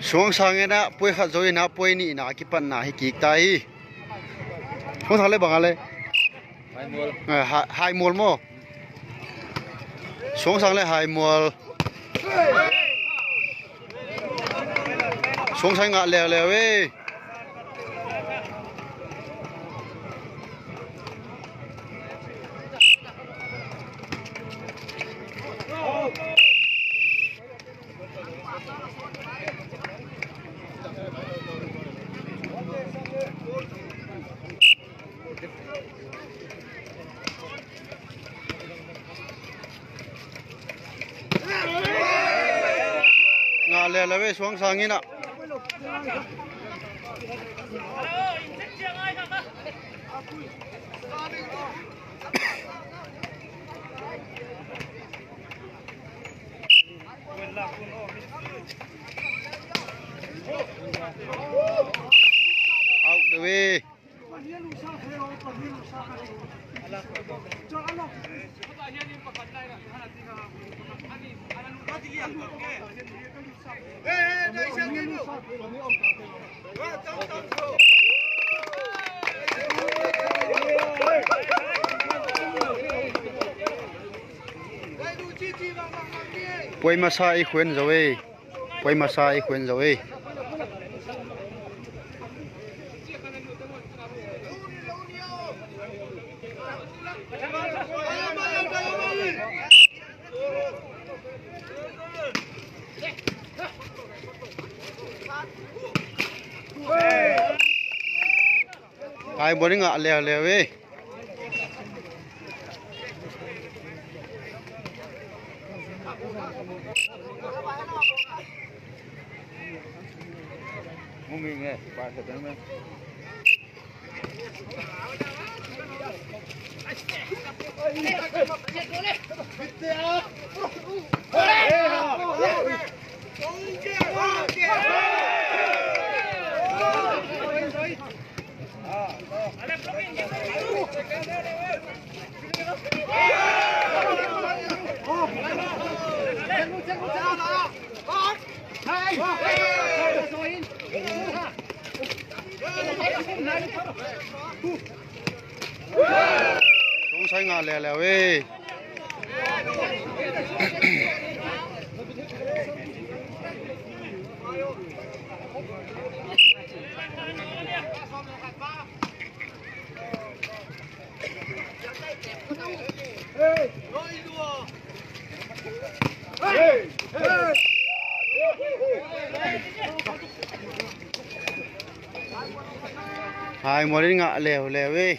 xuống sang nghe na poi khát rồi na poi ni na ki pan na hi ki tai không thằng lấy bằng lấy hai mùa mò xuống sang lấy hai mùa xuống sang ngã lèo lèo ấy ngã lèo lèo ấy xuống sang như nào out the way quay masai khuyên rồi quay masai khuyên rồi ai muốn ngã lèo lèo ấy Muốn nghe nghe qua thật đấy xuống say ngà lè lèo ấy hai muốn đi ngã lèo lèo ấy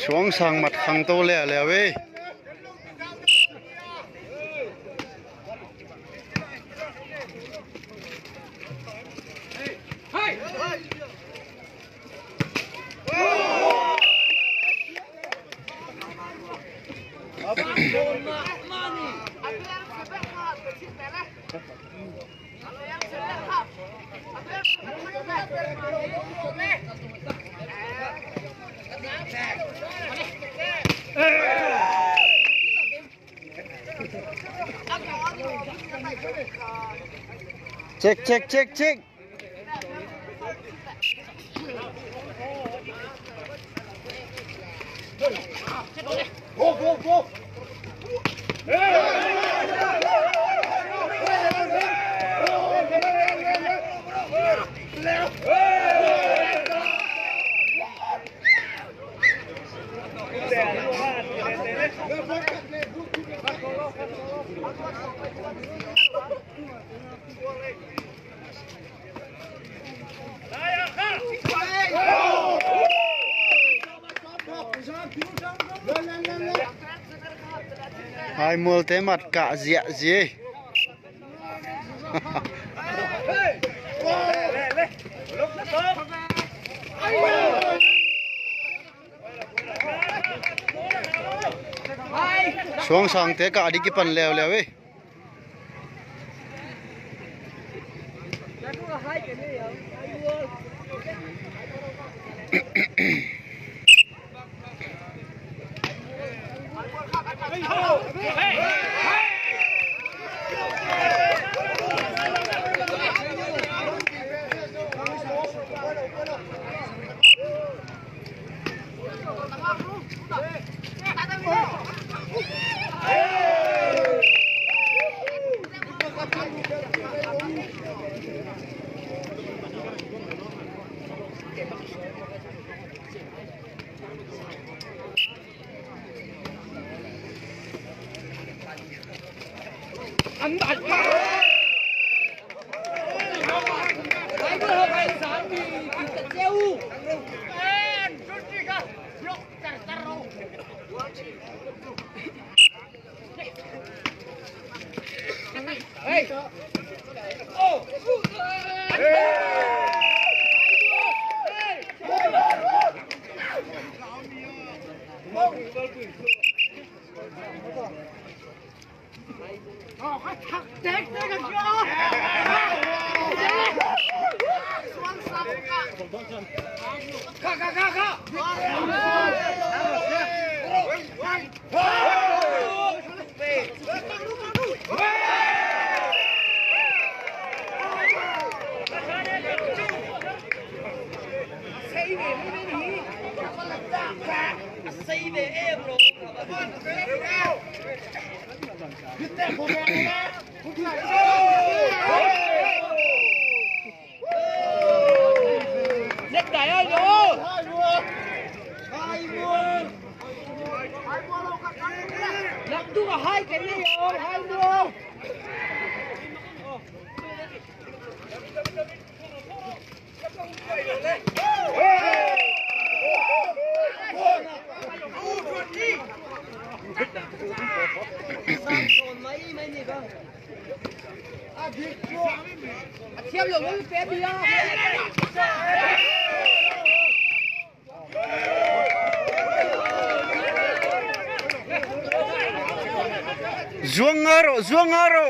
xuống sang mặt hàng tô lẹ lẹ ấy Hey! Cek. Hai mul te mat cả dịa gì xuống sang te cả đi cái phần lèo lèo ấy Zuang aro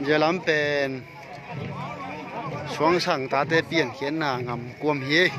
giờ lắm bền xuống sẵn ta tê biển khiến là ngầm cuồng hi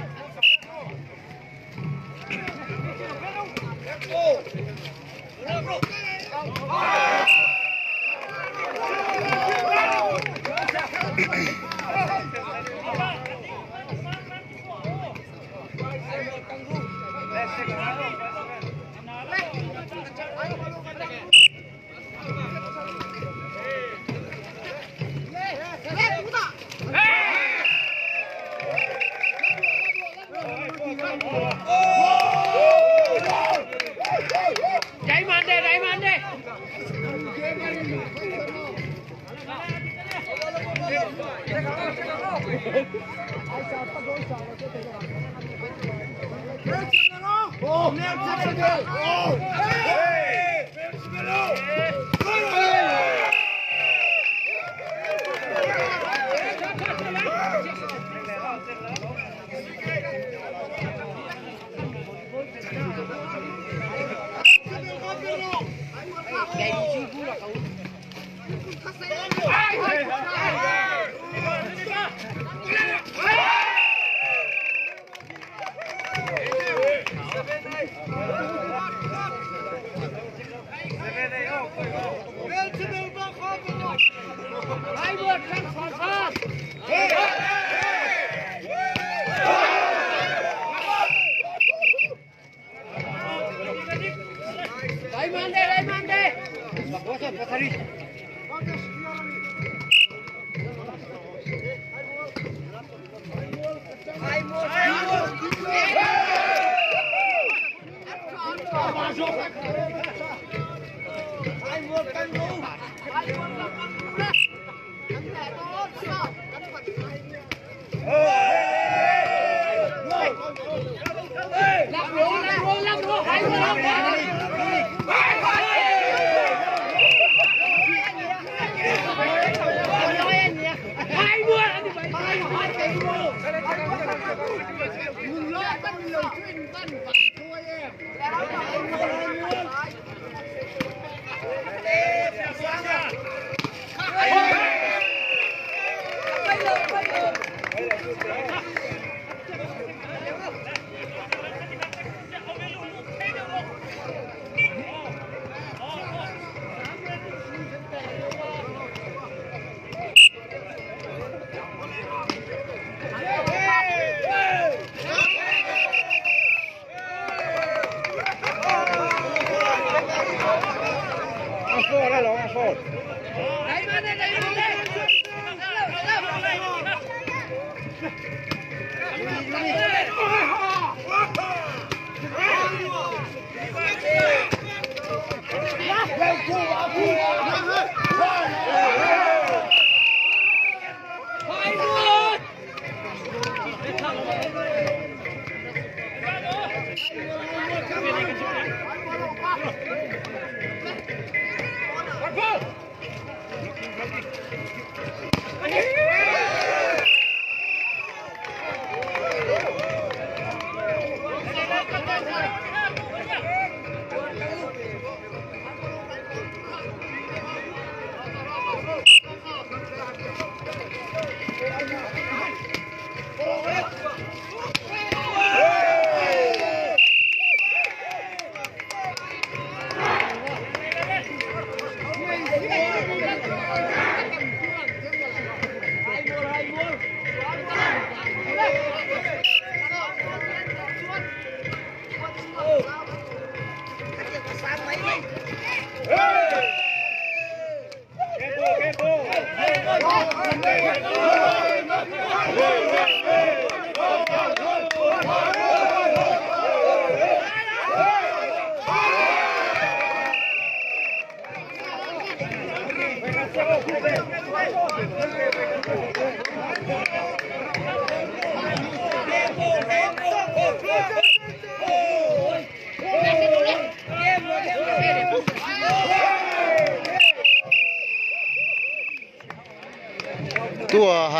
tua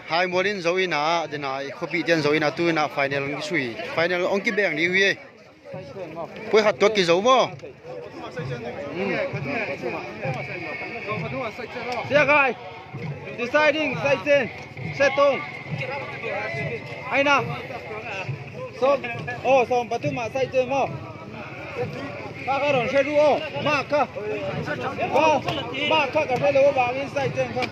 hai modin zoina dena khopi tian zoina tu na final ngi sui final ong ki beng ni wi poi hat to ki zo mo Sia gai. Deciding sai chen. Set tong. Ai na. Som patuma sai chen mo. Ka ka ron sai du o. Ma ka. Ma ka ka sai lo ba in sai chen ka.